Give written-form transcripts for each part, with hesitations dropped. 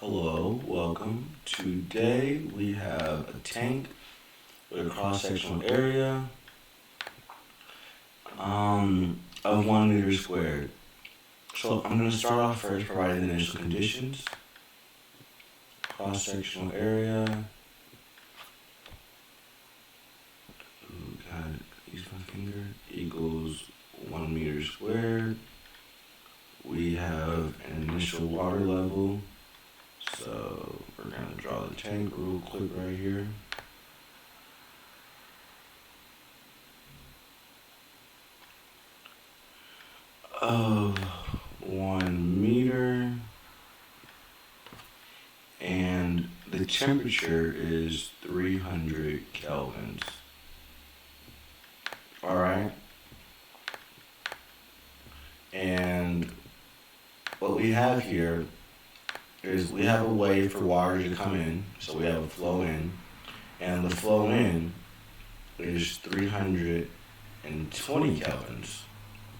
Hello, welcome. Today we have a tank with a cross-sectional area of 1 meter squared. So I'm going to start off first providing the initial conditions. Cross-sectional area. God, use my finger. Equals 1 meter squared. We have an initial water level. So we're going to draw the tank real quick right here. Of 1 meter, and the temperature is 300 kelvins. All right. And what we have here is we have a way for water to come in. So we have a flow in, and the flow in is 320 kelvins.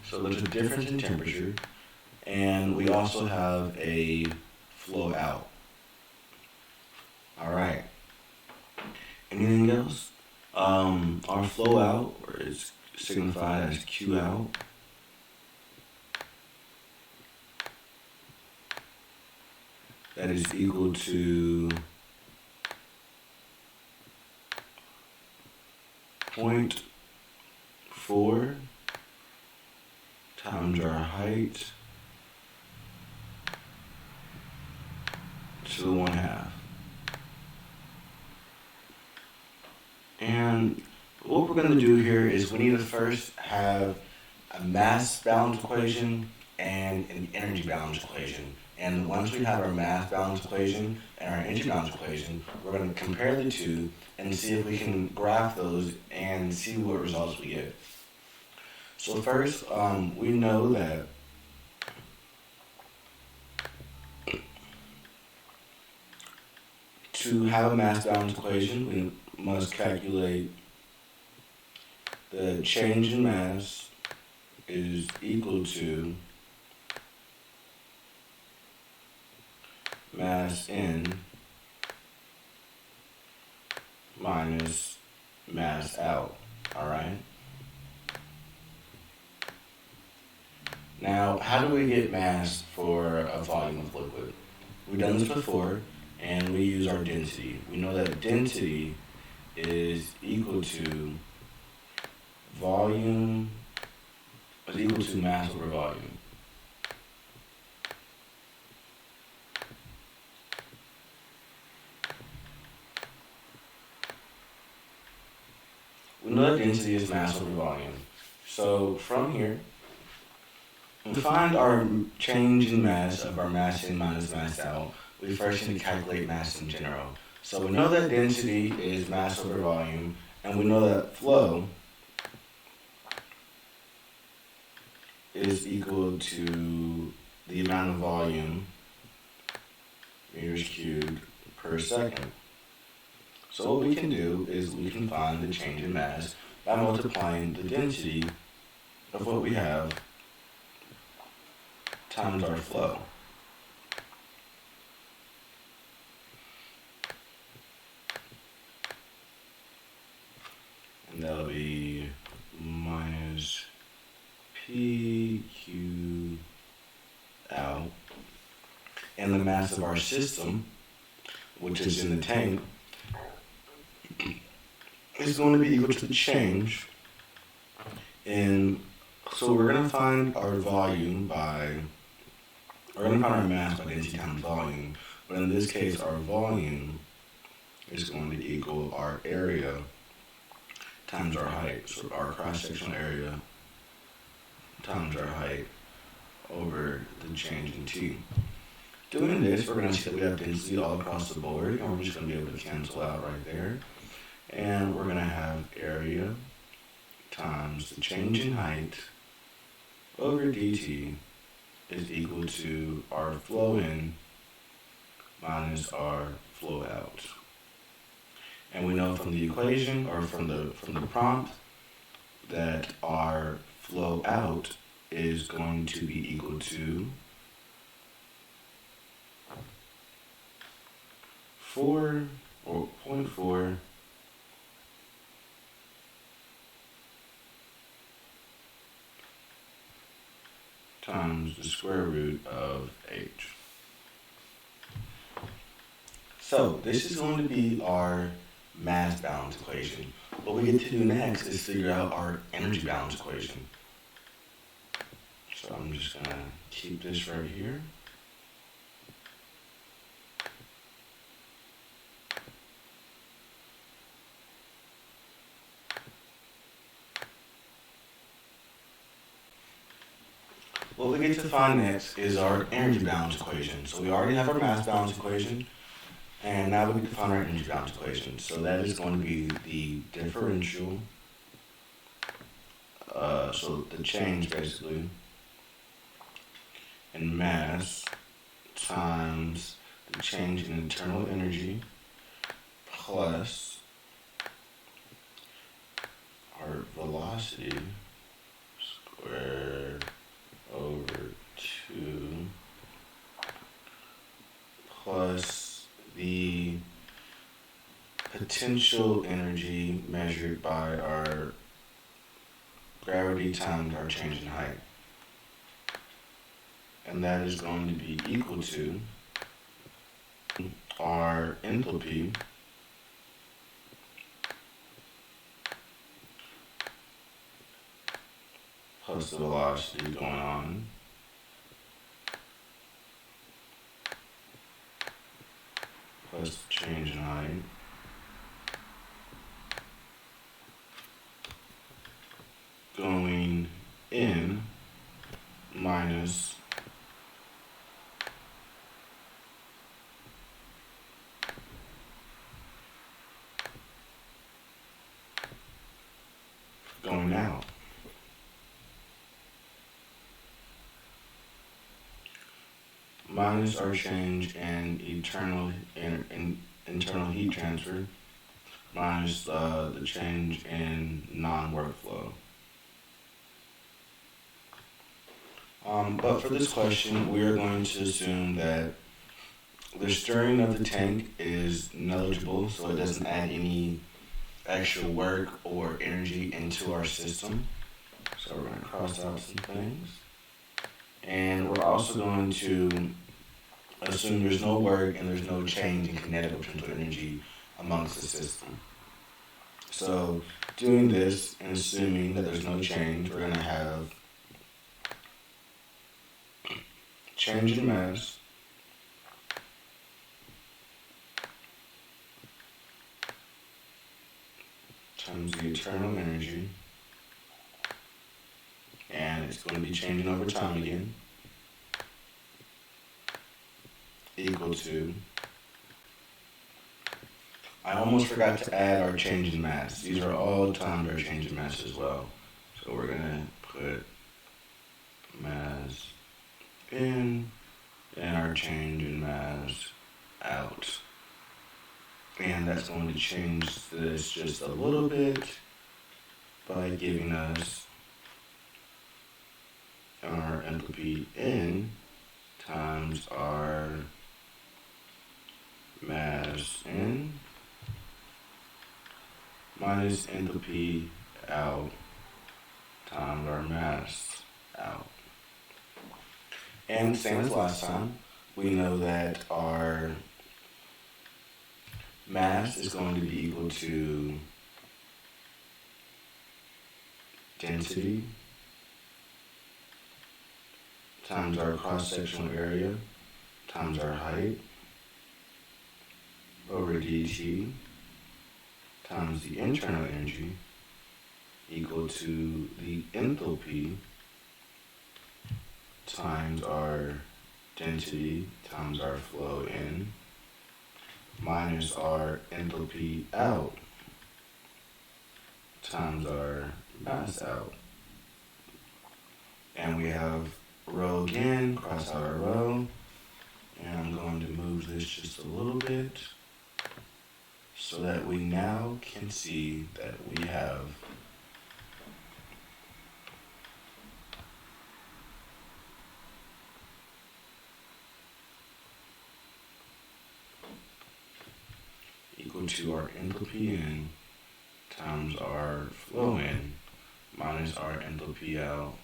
So there's a difference in temperature, and we also have a flow out. All right. Anything else? Our flow out is signified as Q out. That is equal to 0.4 times our height to the 1/2. And what we're going to do here is we need to first have a mass balance equation and an energy balance equation. And once we have our mass balance equation and our energy balance equation, we're going to compare the two and see if we can graph those and see what results we get. So first, we know that to have a mass balance equation, we must calculate the change in mass is equal to mass in minus mass out. All right. Now, how do we get mass for a volume of liquid? We've done this before, and we use our density. We know that density is equal to volume, is equal to mass over volume. We know that density is mass over volume. So from here, to find our change in mass of our mass in minus mass out, we first need to calculate mass in general. So we know that density is mass over volume, and we know that flow is equal to the amount of volume, meters cubed per second. So what we can do is we can find the change in mass by multiplying the density of what we have times our flow. And that'll be minus PQ out. And the mass of our system, which is in the tank, is going to be equal to the change in, so we're going to find our volume by, we're going to find our mass by density times volume, but in this case our volume is going to equal our area times our height, so our cross-sectional area times our height over the change in T. Doing this, we're going to see that we have density all across the board, and we're just going to be able to cancel out right there. And we're going to have area times the change in height over dt is equal to our flow in minus our flow out. And we know from the equation, or from the prompt, that our flow out is going to be equal to 4 or 0.4 times the square root of h. So this is going to be our mass balance equation. What we get to do next is figure out our energy balance equation. So I'm just going to keep this right here. What we get to find next is our energy balance equation. So we already have our mass balance equation, and now we get to find our energy balance equation. So that is going to be the differential, so the change basically, in mass times the change in internal energy plus our velocity squared over 2 plus the potential energy measured by our gravity times our change in height. And that is going to be equal to our enthalpy plus the velocity going on plus the change in height going in minus going out. Minus our change in internal heat transfer minus the change in non-workflow. But for this question, we are going to assume that the stirring of the tank is negligible, so it doesn't add any extra work or energy into our system. So we're going to cross out some things. And we're also going to assume there's no work and there's no change in kinetic potential energy amongst the system. So doing this and assuming that there's no change, we're going to have change in mass times the internal energy, and it's going to be changing over time again, equal to, I almost forgot to add our change in mass. These are all times our change in mass as well. So we're going to put mass in and our change in mass out. And that's going to change this just a little bit by giving us our enthalpy in times our mass in minus enthalpy out times our mass out. And same as last time, we know that our mass is going to be equal to density times our cross-sectional area times our height over dt times the internal energy equal to the enthalpy times our density times our flow in minus our enthalpy out times our mass out. And we have rho again, cross out our rho, and I'm going to move this just a little bit so that we now can see that we have to our enthalpy in times our flow in minus our enthalpy out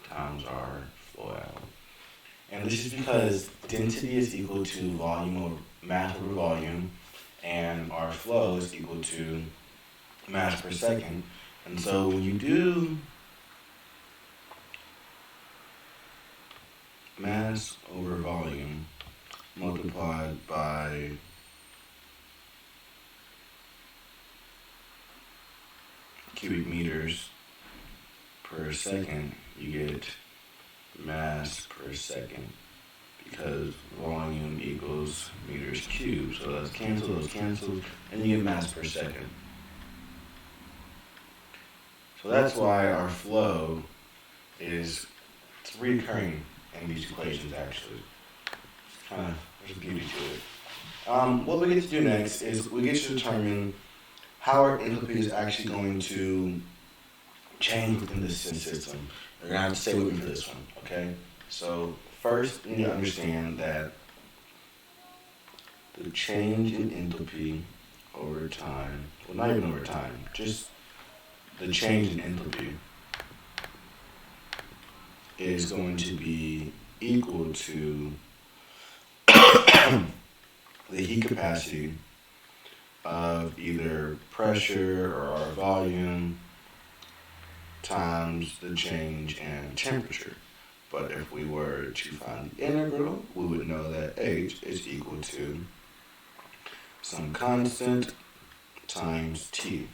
times our flow out. And this is because density is equal to volume over mass over volume, and our flow is equal to mass per second. And so when you do mass over volume multiplied by cubic meters per second, you get mass per second, because volume equals meters cubed. So let's cancel those cancels, and you get mass per second. So that's why our flow it's recurring in these equations actually. There's a beauty to it. What we get to do next is we get to determine how our enthalpy is actually going to change within this system. You're going to have to stay with me for this one, okay? So first, you need to understand that the change in enthalpy over time, well, not even over time, just the change in enthalpy is going to be equal to the heat capacity of either pressure or our volume times the change in temperature. But if we were to find the integral, we would know that H is equal to some constant times T.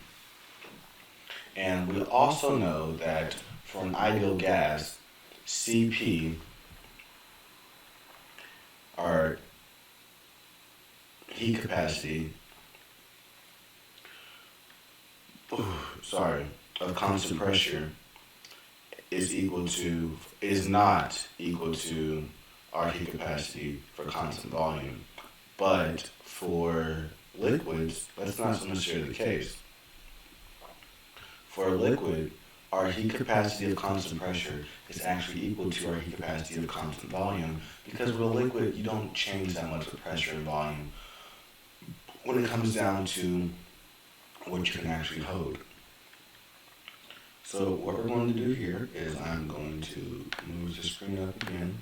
And we also know that for an ideal gas, Cp, our heat capacity, of constant pressure is not equal to our heat capacity for constant volume. But for liquids, that's not necessarily the case. For a liquid, our heat capacity of constant pressure is actually equal to our heat capacity of constant volume, because with a liquid, you don't change that much with pressure and volume when it comes down to what you can actually hold. So what we're going to do here is I'm going to move the screen up again.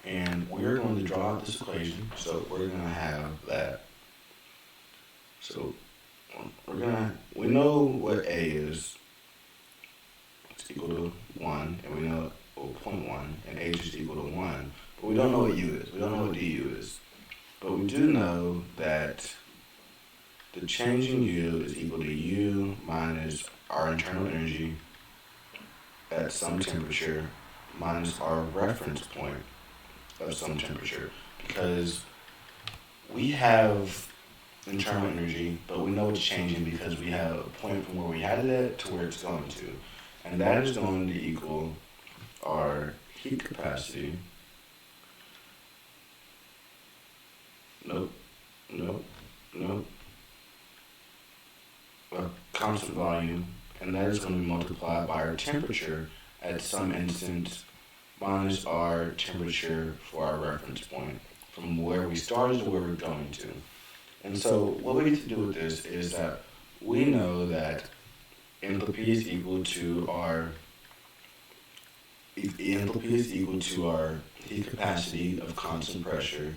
And we're going to draw out this equation. So we're going to have that. So we know what A is. It's equal to 1, and we know 0.1, and H is equal to 1. But we don't know what U is. We don't know what du is. But we do know that the change in U is equal to U minus our internal energy at some temperature minus our reference point of some temperature. Because we have internal energy, but we know it's changing because we have a point from where we had it at to where it's going to. And that is going to equal our heat capacity. Constant volume, and that is going to be multiplied by our temperature at some instance minus our temperature for our reference point from where we started to where we're going to. And so what we need to do with this is that we know that enthalpy is equal to our heat capacity of constant pressure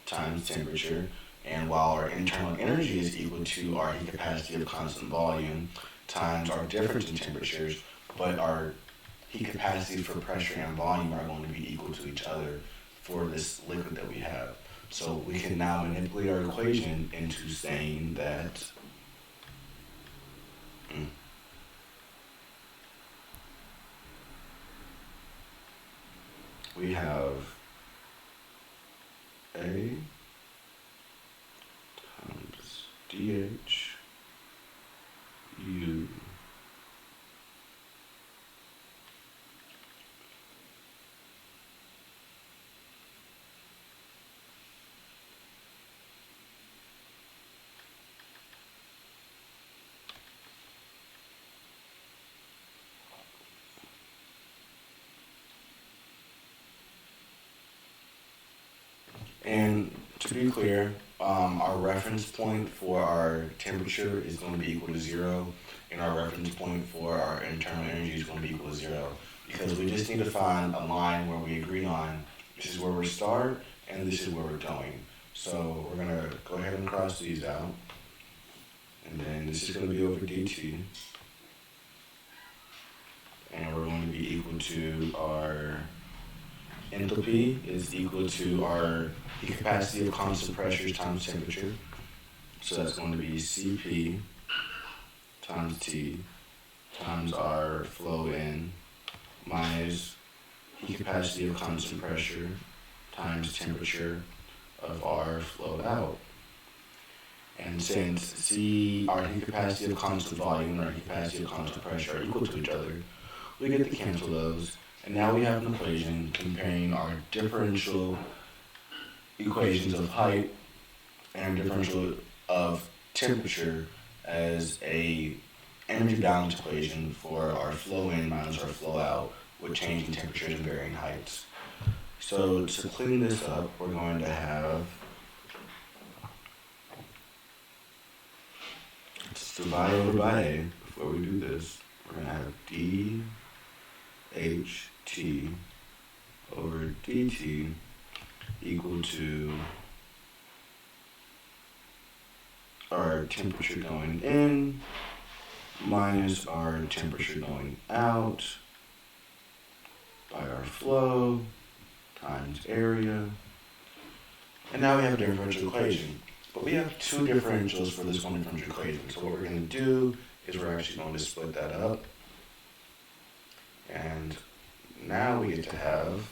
times temperature, and while our internal energy is equal to our heat capacity of constant volume times our difference in temperatures, but our heat capacity for pressure and volume are going to be equal to each other for this liquid that we have. So we can now manipulate our equation into saying that we have A times dH U And to be clear, our reference point for our temperature is going to be equal to 0, and our reference point for our internal energy is going to be equal to 0. Because we just need to find a line where we agree on this is where we start and this is where we're going. So we're going to go ahead and cross these out. And then this is going to be over dt. And we're going to be equal to our enthalpy is equal to our heat capacity of constant pressures times temperature. So that's going to be Cp times T times our flow in minus heat capacity of constant pressure times temperature of our flow out. And since our heat capacity of constant volume and our heat capacity of constant pressure are equal to each other, we get to cancel those. And now we have an equation comparing our differential equations of height and differential of temperature as a energy balance equation for our flow in minus our flow out with changing temperatures and varying heights. So to clean this up, we're going to have, let's divide over by A. Before we do this, we're going to have dHT over dt equal to our temperature going in minus our temperature going out by our flow times area. And now we have a differential equation. But we have two differentials for this one differential equation. So what we're going to do is we're actually going to split that up. And now we get to have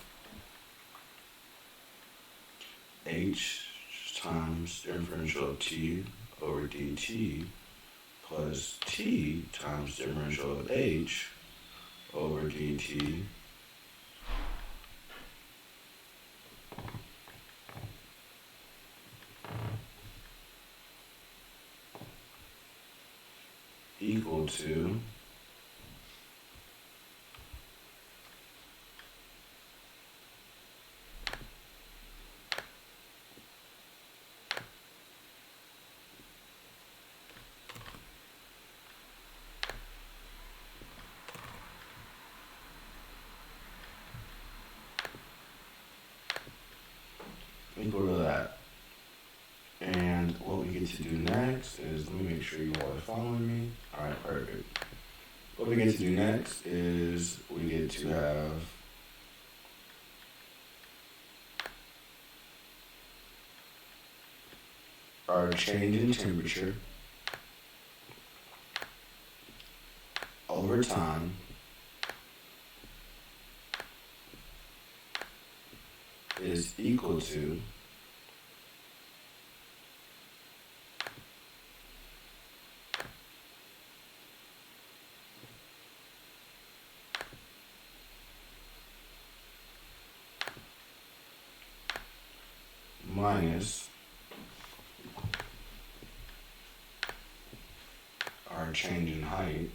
h times differential of t over dt plus t times differential of h over dt equal to that. And what we get to do next is, let me make sure you all are following me. Alright, perfect. What we get to do next is we get to have our change in temperature over time is equal to minus our change in height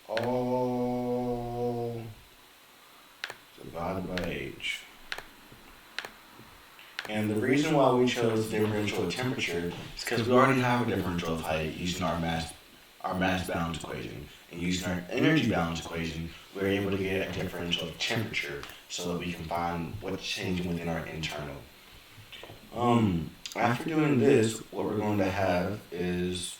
all divided by h. And the reason why we chose the differential of temperature is because we already have a differential of height using our mass balance equation. And using our energy balance equation, we're able to get a differential of temperature so that we can find what's changing within our internal. After doing this, what we're going to have is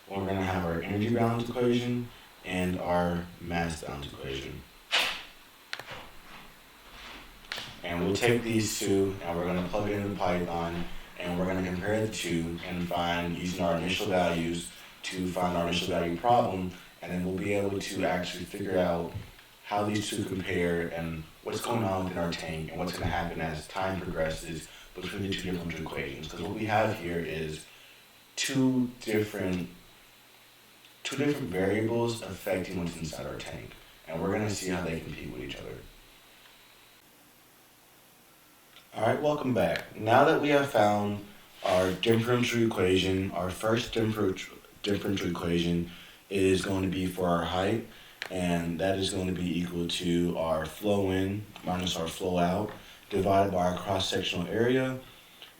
we're going to have our energy balance equation and our mass balance equation. And we'll take these two and we're going to plug it into Python and we're going to compare the two and find, using our initial values, to find our initial value problem, and then we'll be able to actually figure out how these two compare and what's going on within our tank and what's going to happen as time progresses between the two differential equations. Because what we have here is two different variables affecting what's inside our tank. And we're going to see how they compete with each other. Alright, welcome back. Now that we have found our differential equation, our first differential equation is going to be for our height, and that is going to be equal to our flow in minus our flow out divided by our cross-sectional area.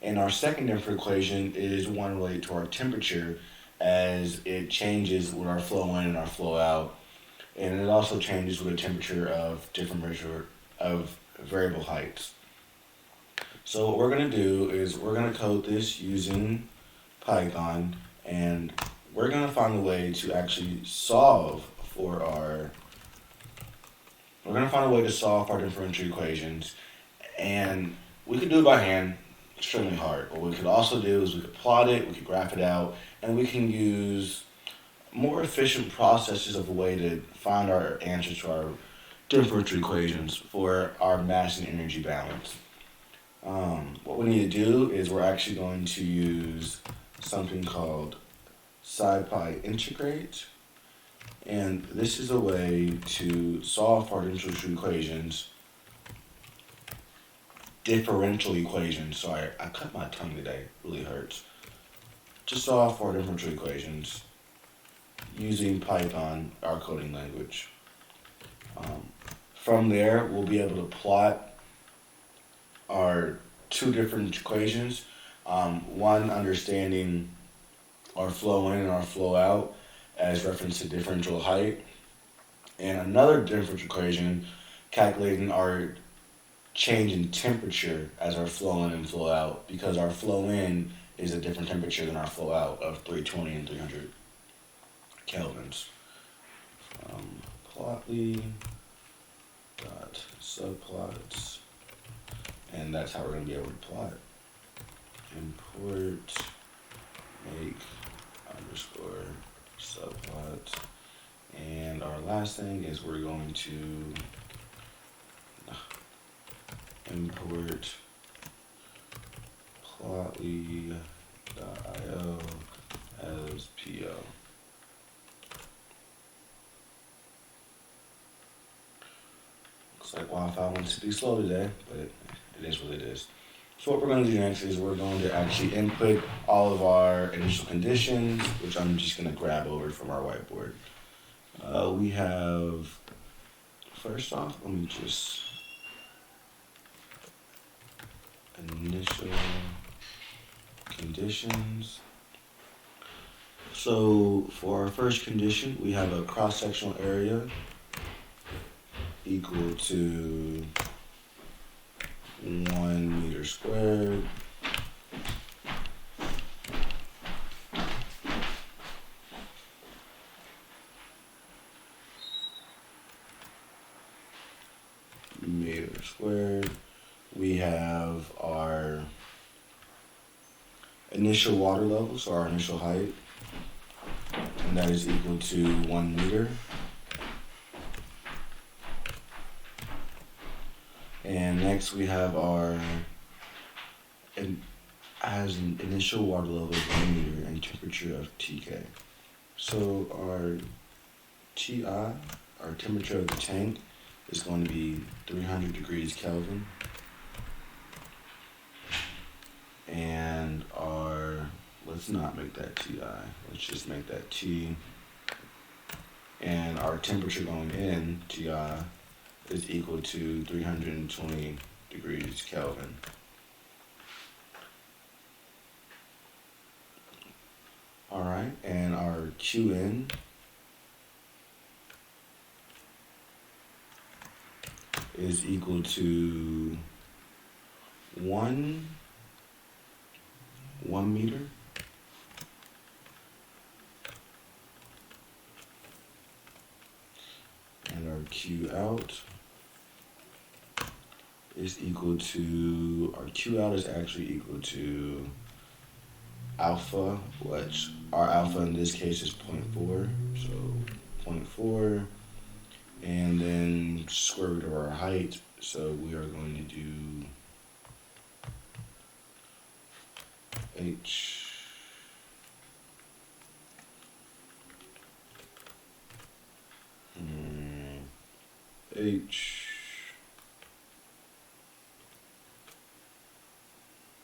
And our second differential equation is one related to our temperature, as it changes with our flow in and our flow out, and it also changes with the temperature of different variable heights. So what we're going to do is we're going to code this using Python, and we're going to find a way to actually solve for our differential equations, and we could do it by hand, extremely hard. What we could also do is we could plot it, we could graph it out, and we can use more efficient processes of a way to find our answers to our differential equations for our mass and energy balance. What we need to do is we're actually going to use something called SciPy integrate, and this is a way to solve our differential equations. Sorry, I cut my tongue today, it really hurts. To solve our differential equations using Python, our coding language. From there, we'll be able to plot our two different equations, one understanding our flow in and our flow out as reference to differential height, and another differential equation calculating our change in temperature as our flow in and flow out, because our flow in is a different temperature than our flow out of 320 and 300 kelvins. Plotly dot subplots, and that's how we're going to be able to plot. Import make underscore subplot, and our last thing is we're going to import plotly.io as PO. Looks like Wi-Fi wants to be slow today, but it is what it is. So what we're going to do next is we're going to actually input all of our initial conditions, which I'm just going to grab over from our whiteboard. We have, first off, let me just, initial conditions. So for our first condition, we have a cross-sectional area equal to 1 meter squared We have our initial water level, so our initial height, and that is equal to 1 meter. And next we have our has an initial water level of 1 meter and temperature of TK. So our TI, our temperature of the tank, is going to be 300 degrees Kelvin. And our, let's not make that TI, let's just make that T. And our temperature going in, TI, is equal to 320 degrees Kelvin. All right, and our QN is equal to 1 meter and our Q out is equal to, our Q out is actually equal to alpha, which our alpha in this case is 0.4, so 0.4, and then square root of our height, so we are going to do H H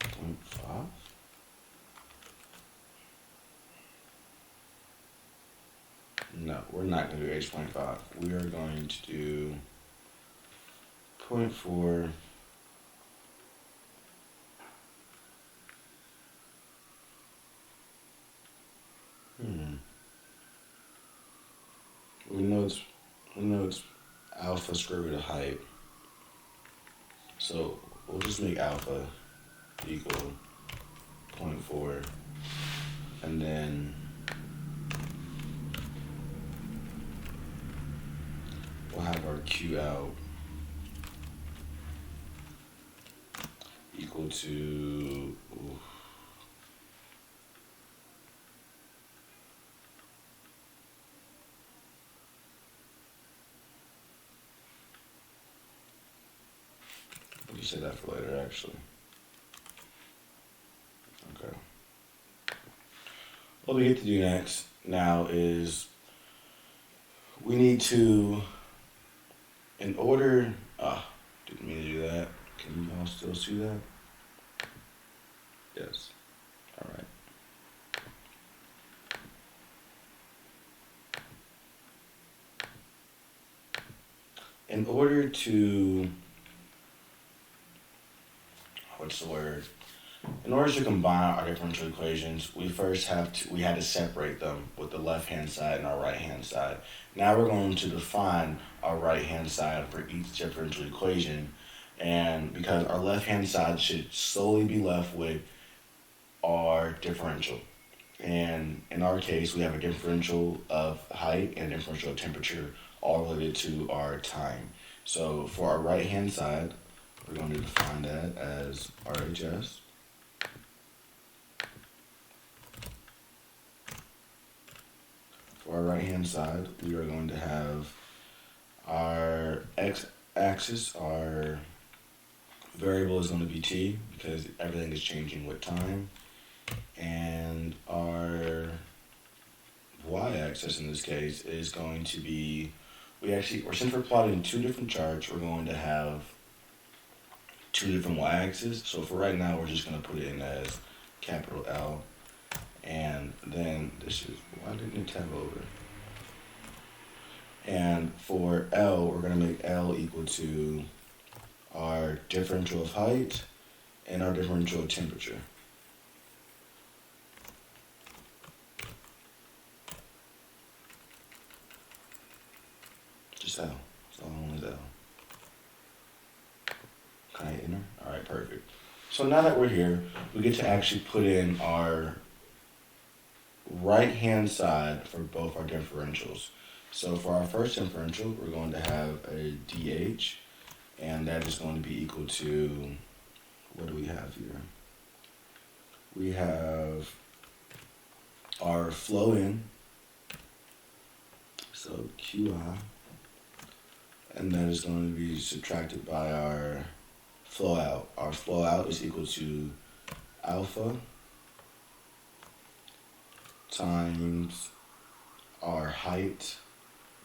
0.5. No, we're not going to do H.5. We are going to do 0.4 We know it's alpha square root of height. So we'll just make alpha equal 0.4, and then we'll have our Q out equal to you say that for later, actually. Okay. What we get to do next now is we need to, in order, didn't mean to do that. Can you all still see that? Yes. All right. In order to, in order to combine our differential equations, we had to separate them with the left-hand side and our right-hand side. Now we're going to define our right-hand side for each differential equation, and because our left-hand side should solely be left with our differential. And in our case, we have a differential of height and a differential of temperature, all related to our time. So for our right-hand side, we're going to define that as RHS. For our right-hand side, we are going to have our x-axis, our variable is going to be t, because everything is changing with time. And our y-axis in this case is going to be, since we're plotting two different charts, we're going to have two different y-axes. So for right now, we're just going to put it in as capital L. And then why didn't it tab over? And for L, we're going to make L equal to our differential of height and our differential of temperature. Just L. That's all I want is L. Can I hit enter? All right, perfect. So now that we're here, we get to actually put in our right-hand side for both our differentials. So for our first differential, we're going to have a dH, and that is going to be equal to, what do we have here? We have our flow in, so QI, and that is going to be subtracted by our flow out. Our flow out is equal to alpha times our height,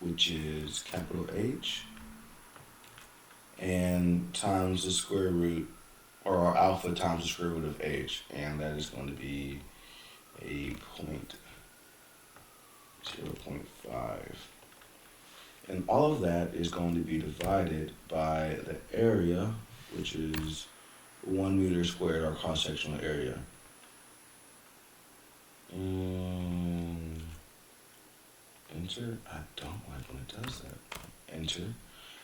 which is capital H, and times the square root, or our alpha times the square root of H, and that is going to be a 0.5. And all of that is going to be divided by the area, which is 1 meter squared, our cross-sectional area. And enter. I don't like when it does that. Enter.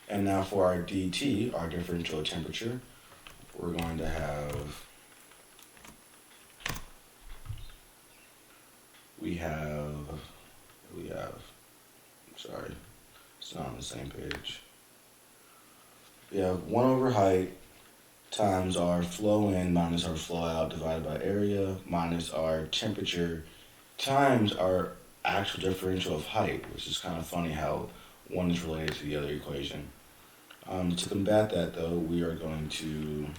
And now for our dt, our differential temperature, we're going to have, sorry, it's not on the same page. We have 1 over height times our flow in minus our flow out divided by area minus our temperature times our actual differential of height, which is kind of funny how one is related to the other equation. To combat that, though, we are going to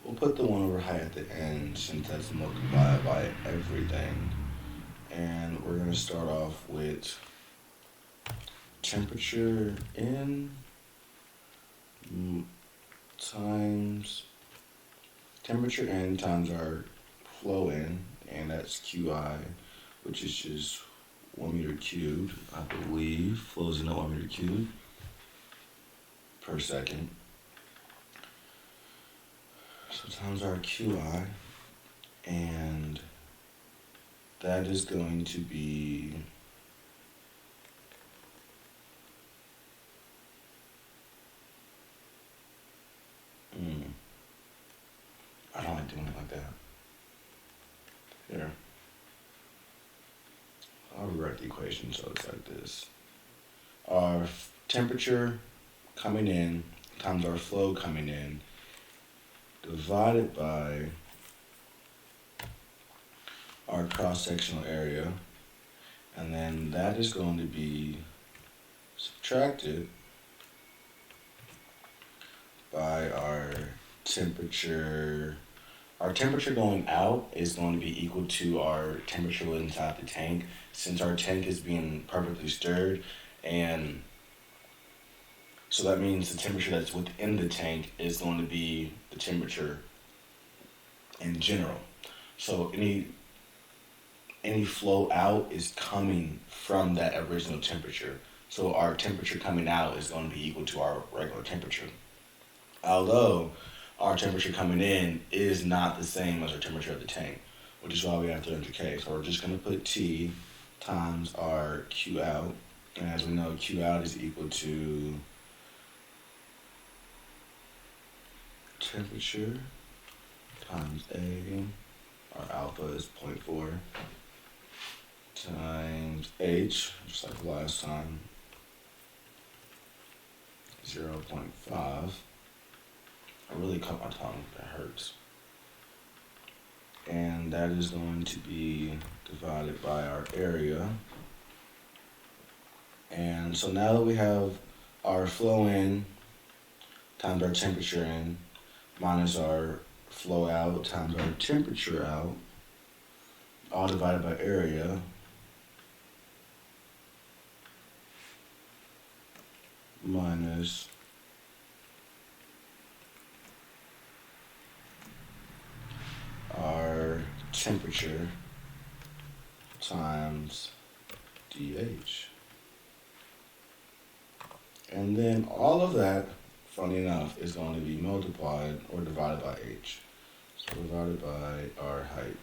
we'll put the 1 over height at the end since that's multiplied by everything. And we're going to start off with temperature in times our flow in, and that's QI, which is just 1 meter cubed, I believe, flows in at 1 meter cubed per second. So times our QI, and that is going to be I don't like doing it like that. Here. I'll rewrite the equation so it's like this. Our temperature coming in times our flow coming in divided by our cross-sectional area, and then that is going to be subtracted by our temperature. Our temperature going out is going to be equal to our temperature inside the tank, since our tank is being perfectly stirred, and so that means the temperature that's within the tank is going to be the temperature in general. So any flow out is coming from that original temperature. So our temperature coming out is going to be equal to our regular temperature. Although our temperature coming in is not the same as our temperature of the tank, which is why we have 300 K. So we're just going to put T times our Q out. And as we know, Q out is equal to temperature times A, our alpha is 0.4, times H, just like last time, 0.5. I really cut my tongue, that hurts. And that is going to be divided by our area. And so now that we have our flow in times our temperature in minus our flow out times our temperature out, all divided by area, minus our temperature times dH. And then all of that, funny enough, is going to be multiplied or divided by H. So divided by our height.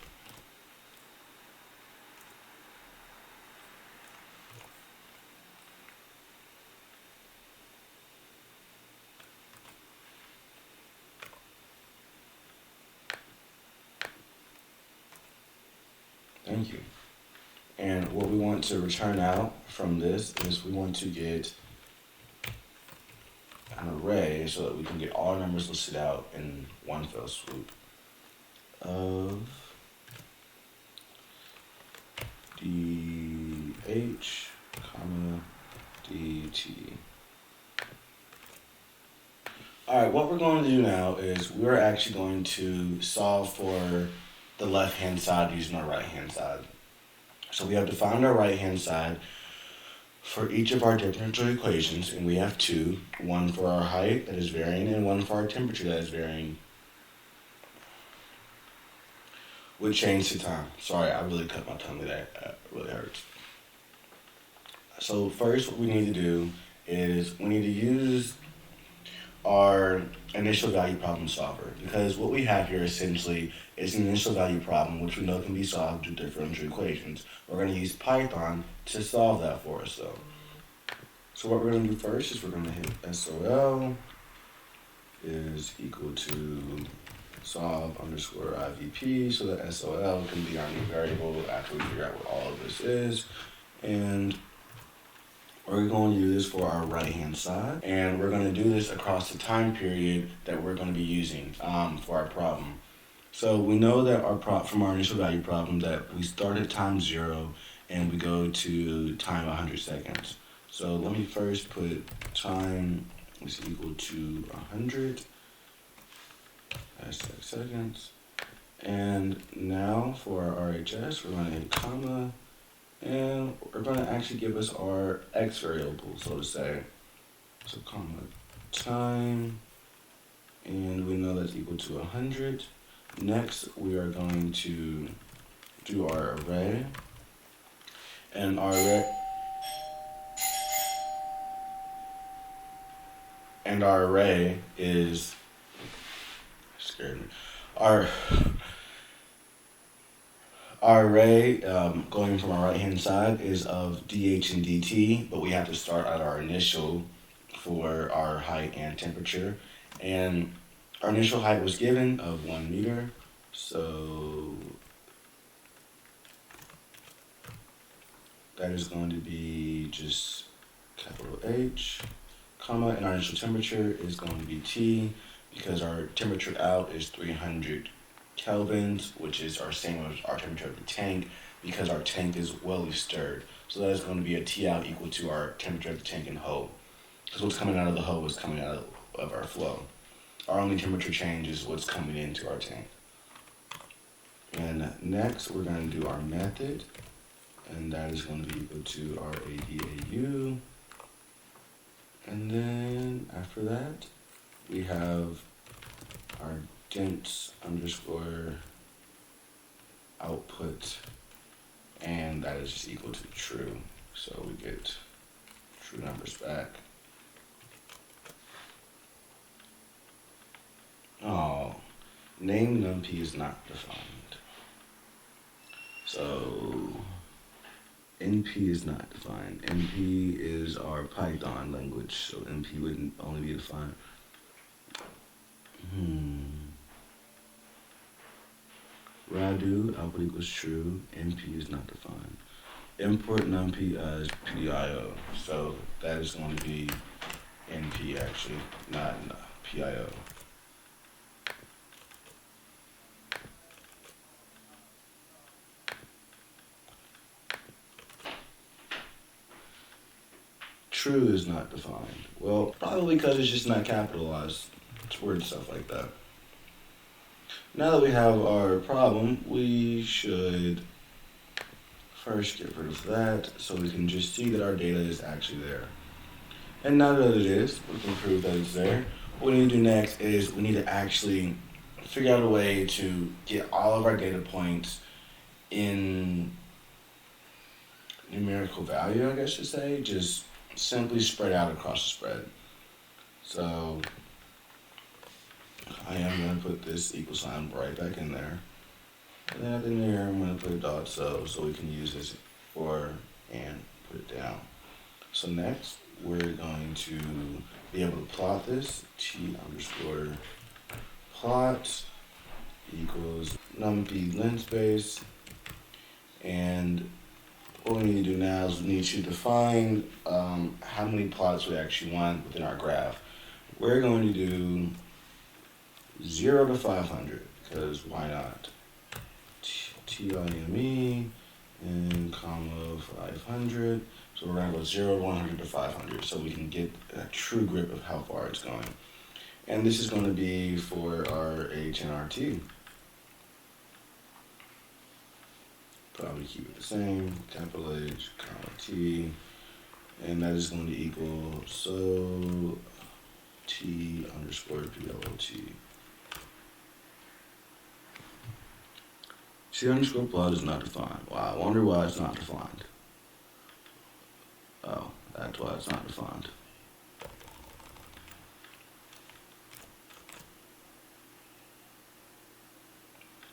Thank you. And what we want to return out from this is we want to get an array so that we can get all our numbers listed out in one fell swoop of dH, comma, dt. All right, what we're going to do now is we're actually going to solve for the left-hand side using our right-hand side. So we have defined our right-hand side for each of our differential equations, and we have two, one for our height that is varying and one for our temperature that is varying, with change to time. Sorry, I really cut my tongue today. It really hurts. So first what we need to do is we need to use our initial value problem solver, because what we have here essentially is an initial value problem which we know can be solved through differential equations. We're going to use Python to solve that for us though. So what we're going to do first is we're going to hit SOL is equal to solve underscore IVP, so that SOL can be our new variable after we figure out what all of this is. And we're going to do this for our right-hand side, and we're going to do this across the time period that we're going to be using for our problem. So we know that from our initial value problem that we start at time 0 and we go to time 100 seconds. So let me first put time is equal to 100 hashtag seconds. And now for our RHS, we're going to hit comma, and we're going to actually give us our x variable, so to say. So comma time, and we know that's equal to 100. Next, we are going to do our array, and our array is scared me. Our array, going from our right-hand side, is of dH and dt, but we have to start at our initial for our height and temperature. And our initial height was given of 1 meter, so that is going to be just capital H, comma, and our initial temperature is going to be T, because our temperature out is 300 kelvins, which is our same as our temperature of the tank, because our tank is well stirred. So that is going to be a T out equal to our temperature of the tank and hoe, because what's coming out of the hoe is coming out of our flow. Our only temperature change is what's coming into our tank. And next, we're going to do our method, and that is going to be equal to our ADAU. And then after that, we have our dense underscore output, and that is just equal to true. So we get true numbers back. Oh, name numpy is not defined. So NP is not defined. NP is our Python language, so NP would only be defined. Radu, output equals true. NP is not defined. Import numpy as PIO, so that is going to be NP actually, not PIO. True is not defined. Well, probably because it's just not capitalized. It's weird stuff like that. Now that we have our problem, we should first get rid of that so we can just see that our data is actually there. And now that it is, we can prove that it's there. What we need to do next is we need to actually figure out a way to get all of our data points in numerical value, I guess you say, just simply spread out across the spread. So I am going to put this equal sign right back in there. And then at the near, I'm going to put a dot so we can use this for and put it down. So next, we're going to be able to plot this. T underscore plot equals numpy linspace. And what we need to do now is we need to define how many plots we actually want within our graph. We're going to do 0 to 500, because why not? TIME and comma 500. So we're going to go 0 to 100 to 500 so we can get a true grip of how far it's going. And this is going to be for our H and our T. Probably keep it the same, capital H, comma T, and that is going to equal so T underscore PLOT. T underscore plot is not defined. Wow, I wonder why it's not defined. Oh, that's why it's not defined.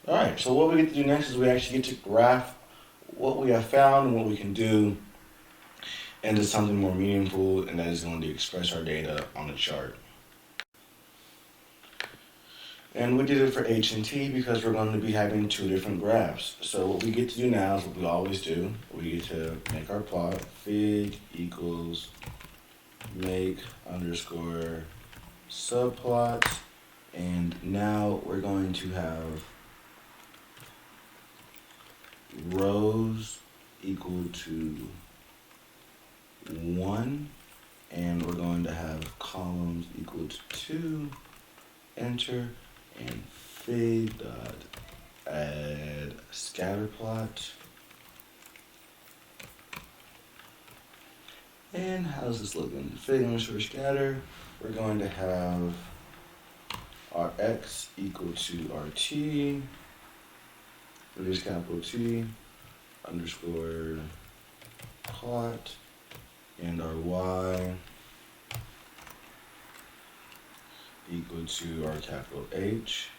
Alright, so what we get to do next is we actually get to graph what we have found and what we can do into something more meaningful, and that is going to express our data on a chart. And we did it for H and T because we're going to be having two different graphs. So what we get to do now is what we always do. We get to make our plot. Fig equals make underscore subplot. And now we're going to have rows equal to 1. And we're going to have columns equal to 2. Enter. and fig dot add scatter plot. And how's this looking? Fig underscore scatter, we're going to have our x equal to our t, reduce capital T, underscore plot, and our y equal to our capital H,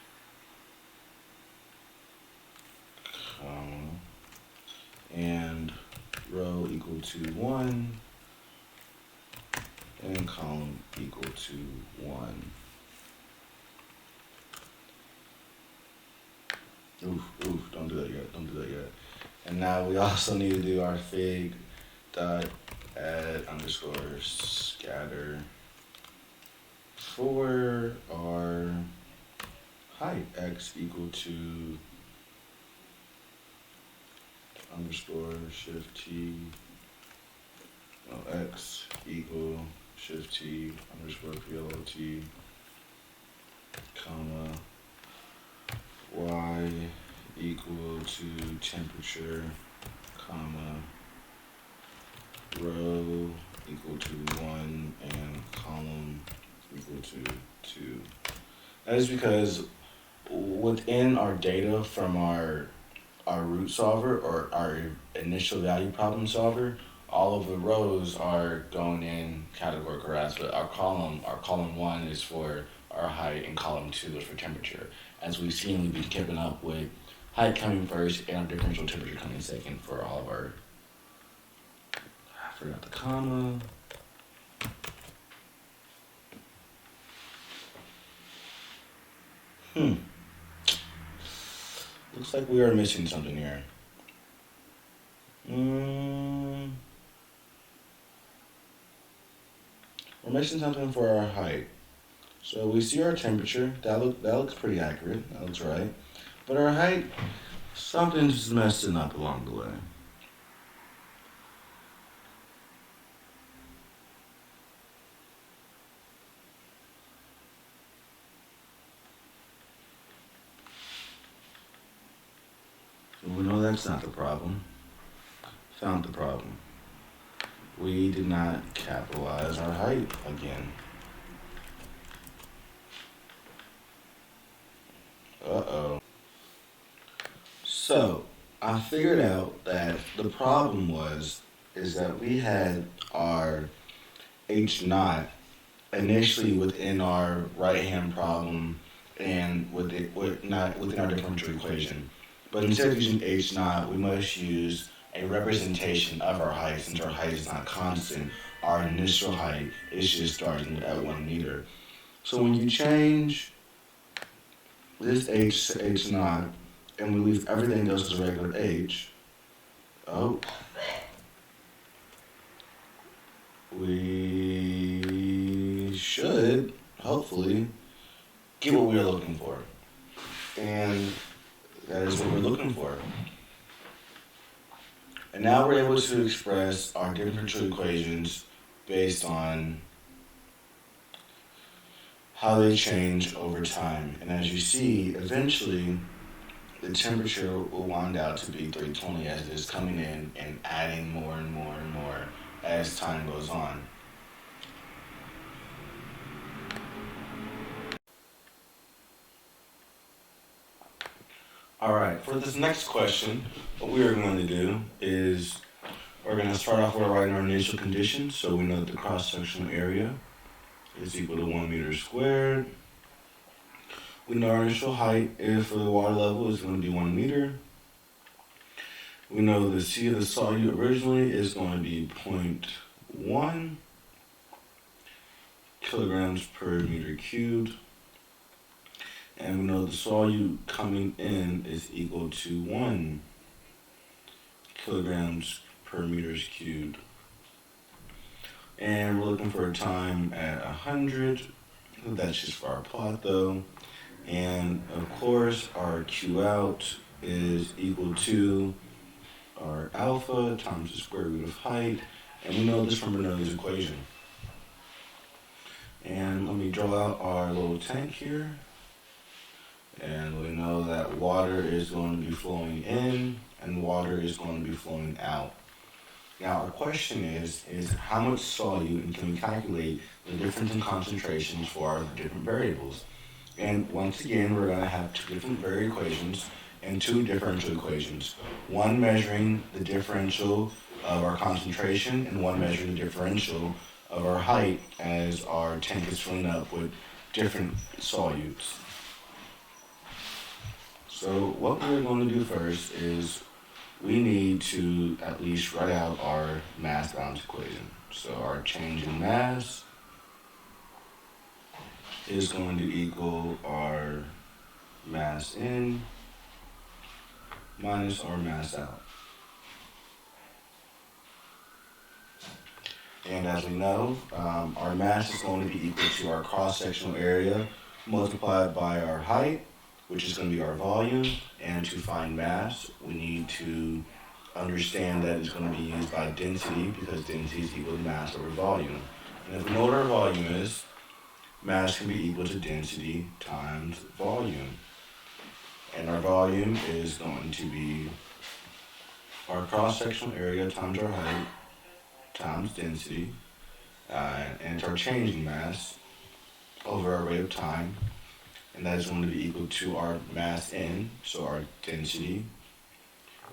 and row equal to 1, and column equal to 1. Oof, don't do that yet. And now we also need to do our fig dot add underscore scatter for our height, x equal to underscore shift T, x equal shift T underscore PLOT, comma, y equal to temperature, comma, row equal to 1, and column equal to 2. That is because within our data from our root solver, or our initial value problem solver, all of the rows are going in categorical arrays, but our column 1 is for our height and column 2 is for temperature. As we've seen, we've been keeping up with height coming first and our differential temperature coming second for all of our, I forgot the comma. Looks like we are missing something here. We're missing something for our height. So we see our temperature, that looks pretty accurate, that looks right. But our height, something's messing up along the way. We know that's not the problem. Found the problem. We did not capitalize our height again. Uh-oh. So, I figured out that the problem is that we had our H naught initially within our right-hand problem and within our differential equation. But instead of using H naught, we must use a representation of our height. Since our height is not constant, our initial height is just starting at 1 meter. So when you change this H naught and we leave everything else as regular H, we should hopefully get what we're looking for. And that is what we're looking for. And now we're able to express our differential equations based on how they change over time. And as you see, eventually the temperature will wind out to be 320 as it is coming in and adding more and more and more as time goes on. All right, for this next question, what we are going to do is we're going to start off with writing our initial conditions. So we know that the cross-sectional area is equal to 1 meter squared. We know our initial height for the water level is going to be 1 meter. We know the C of the solute originally is going to be 0.1 kilograms per meter cubed. And we know the solute coming in is equal to 1 kilograms per meters cubed. And we're looking for a time at 100. That's just for our plot though. And of course, our Q out is equal to our alpha times the square root of height. And we know this from Bernoulli's equation. And let me draw out our little tank here. And we know that water is going to be flowing in and water is going to be flowing out. Now our question is how much solute, and can we calculate the difference in concentrations for our different variables? And once again, we're going to have two different variable equations and two differential equations. One measuring the differential of our concentration and one measuring the differential of our height as our tank is filling up with different solutes. So what we're going to do first is we need to at least write out our mass balance equation. So our change in mass is going to equal our mass in minus our mass out. And as we know, our mass is going to be equal to our cross-sectional area multiplied by our height, which is going to be our volume. And to find mass, we need to understand that it's going to be used by density because density is equal to mass over volume. And if we know what our volume is, mass can be equal to density times volume. And our volume is going to be our cross-sectional area times our height times density, and it's our changing mass over our rate of time, and that is going to be equal to our mass in, so our density,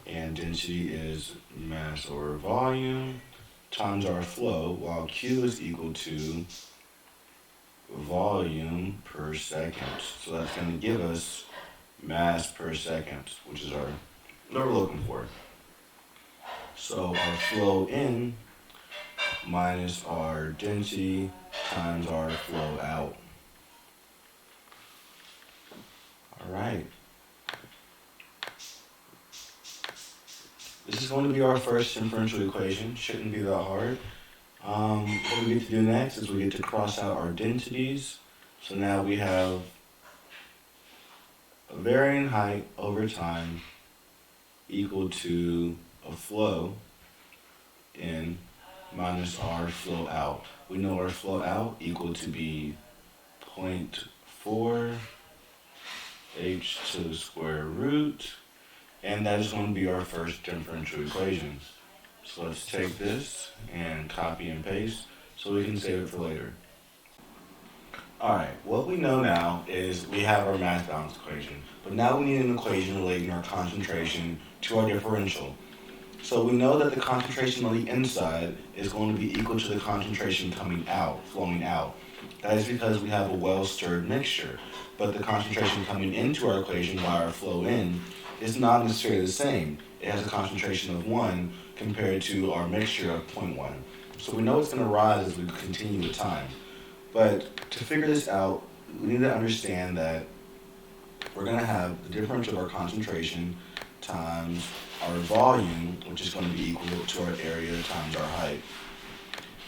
and density is mass over volume times our flow, while Q is equal to volume per second. So that's going to give us mass per second, which is what we're looking for. So our flow in minus our density times our flow out. All right. This is going to be our first differential equation. Shouldn't be that hard. What we get to do next is we get to cross out our densities. So now we have a varying height over time equal to a flow in minus our flow out. We know our flow out equal to be 0.4 h to the square root, and that is going to be our first differential equation. So let's take this and copy and paste so we can save it for later. Alright, what we know now is we have our mass balance equation, but now we need an equation relating our concentration to our differential. So we know that the concentration on the inside is going to be equal to the concentration coming out, flowing out. That is because we have a well-stirred mixture, but the concentration coming into our equation by our flow in is not necessarily the same. It has a concentration of 1 compared to our mixture of 0.1. So we know it's going to rise as we continue with time. But to figure this out, we need to understand that we're going to have the differential of our concentration times our volume, which is going to be equal to our area times our height.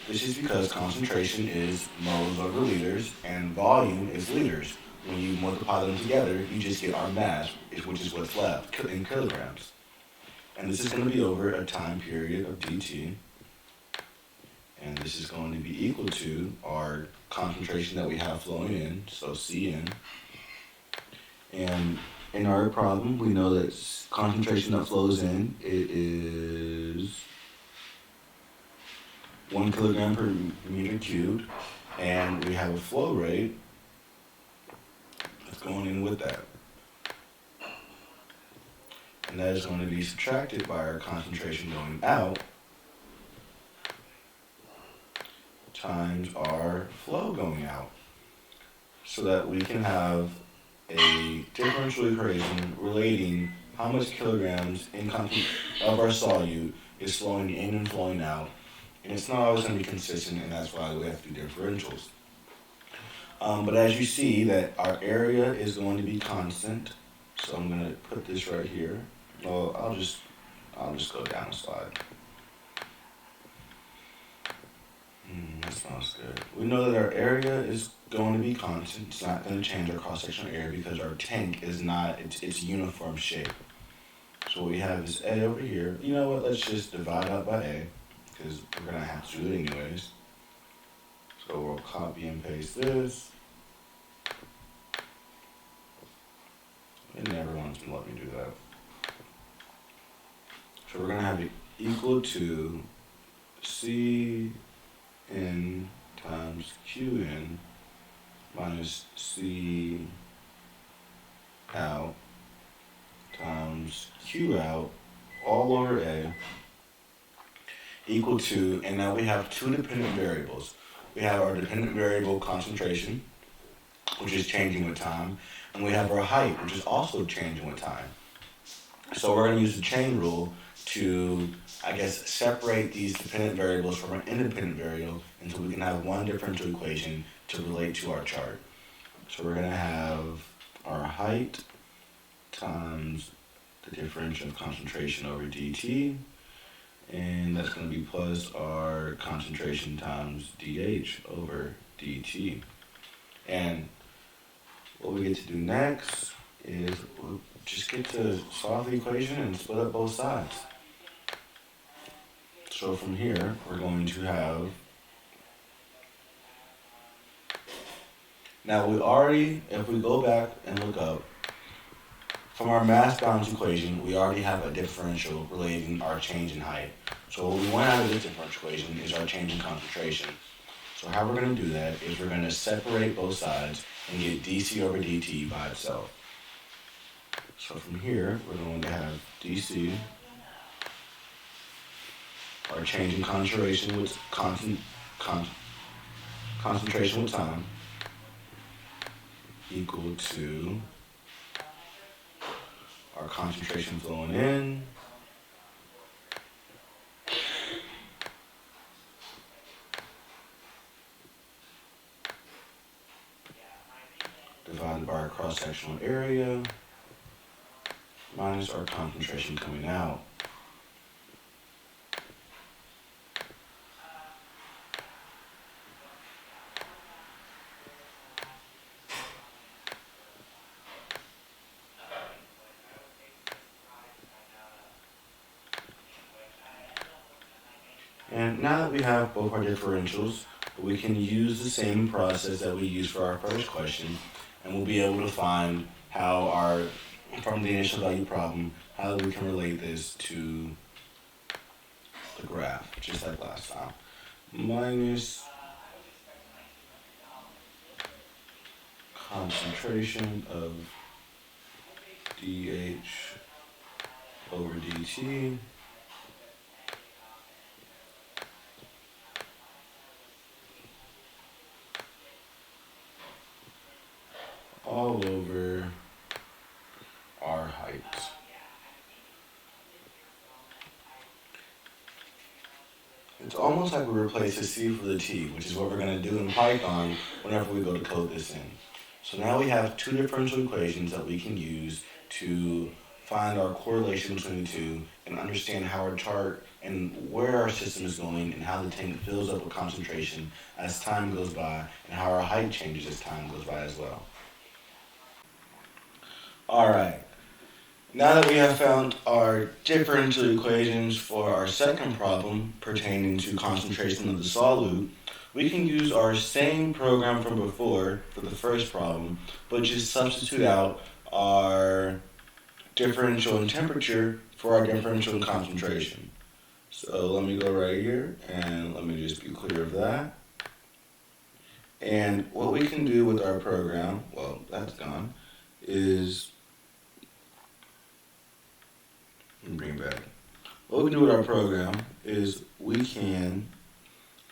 This is because concentration is moles over liters and volume is liters. When you multiply them together, you just get our mass, which is what's left in kilograms. And this is going to be over a time period of dt. And this is going to be equal to our concentration that we have flowing in, so Cn. And in our problem, we know that concentration that flows in, it is 1 kilogram per meter cubed, and we have a flow rate that's going in with that. And that is going to be subtracted by our concentration going out times our flow going out, so that we can have a differential equation relating how much kilograms of our solute is flowing in and flowing out. And it's not always going to be consistent, and that's why we have to do differentials. But as you see that our area is going to be constant, so I'm going to put this right here. Well, I'll just go down a slide. That sounds good. We know that our area is going to be constant. It's not going to change our cross-sectional area because our tank is not, it's uniform shape. So what we have is A over here. You know what, let's just divide out by A because we're going to have to do it anyways. So we'll copy and paste this. It never wants to let me do that. So we're going to have it equal to C in times Q in minus C out times Q out all over A equal to, and now we have two dependent variables. We have our dependent variable concentration, which is changing with time, and we have our height, which is also changing with time. So we're going to use the chain rule to, I guess, separate these dependent variables from an independent variable until we can have one differential equation to relate to our chart. So we're going to have our height times the differential of concentration over dt, and that's going to be plus our concentration times dH over dt. And what we get to do next is we'll just get to solve the equation and split up both sides. So from here, we're going to have, now we already, if we go back and look up, from our mass balance equation, we already have a differential relating our change in height. So what we want out of this differential equation is our change in concentration. So how we're going to do that is we're going to separate both sides and get dC over dt by itself. So from here, we're going to have dC, our change in concentration with concentration with time, equal to our concentration flowing in divided by our cross-sectional area minus our concentration coming out. And now that we have both our differentials, we can use the same process that we used for our first question, and we'll be able to find how from the initial value problem, how we can relate this to the graph, just like last time. Minus concentration of dH over dt all over our height. It's almost like we replace the C for the T, which is what we're going to do in Python whenever we go to code this in. So now we have two differential equations that we can use to find our correlation between the two and understand how our chart and where our system is going and how the tank fills up with concentration as time goes by and how our height changes as time goes by as well. Alright, now that we have found our differential equations for our second problem pertaining to concentration of the solute, we can use our same program from before for the first problem, but just substitute out our differential in temperature for our differential in concentration. So let me go right here and let me just be clear of that. And what we can do with our program, well, that's gone, is bring it back. What we do with our program is we can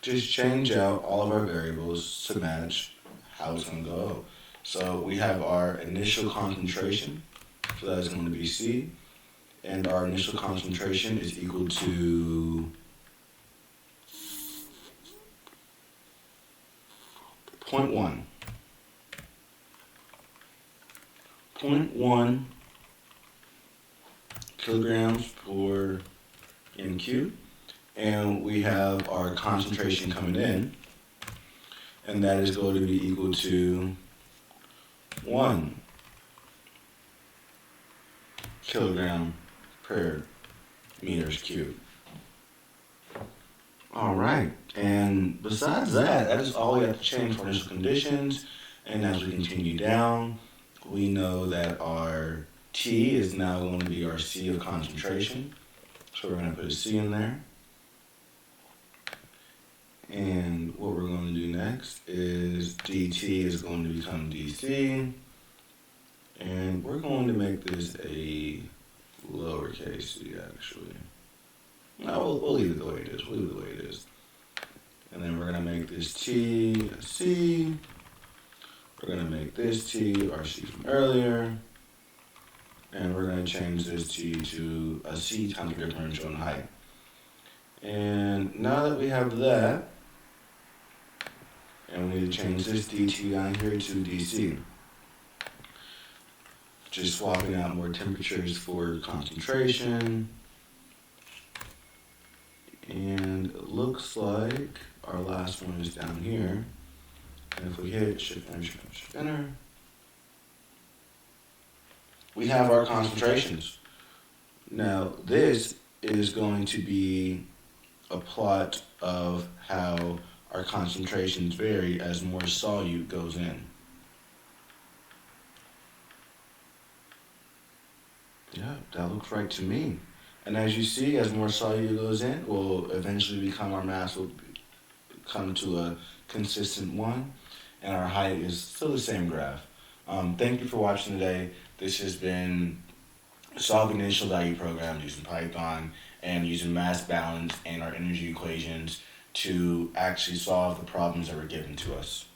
just change out all of our variables to match how it's going to go. So we have our initial concentration, so that is going to be C, and our initial concentration is equal to 0.1. 0.1 kilograms per MQ, and we have our concentration coming in, and that is going to be equal to 1 kilogram per meters cubed. All right, and besides that, that is all we have to change for initial conditions, and as we continue down, we know that our T is now going to be our C of concentration. So we're going to put a C in there. And what we're going to do next is dt is going to become dc. And we're going to make this a lowercase c, actually. No, we'll leave it the way it is. We'll leave it the way it is. And then we're going to make this t a c. We're going to make this t our c from earlier. And we're going to change this t to a c times the differential in height. And now that we have that, and we need to change this dt down here to dc. Just swapping out more temperatures for concentration. And it looks like our last one is down here. And if we hit shift enter, shift enter, we have our concentrations. Now this is going to be a plot of how our concentrations vary as more solute goes in. Yeah, that looks right to me. And as you see, as more solute goes in, will eventually become our mass will come to a consistent one, and our height is still the same graph. Thank you for watching today. This has been solving the initial value program using Python and using mass balance and our energy equations to actually solve the problems that were given to us.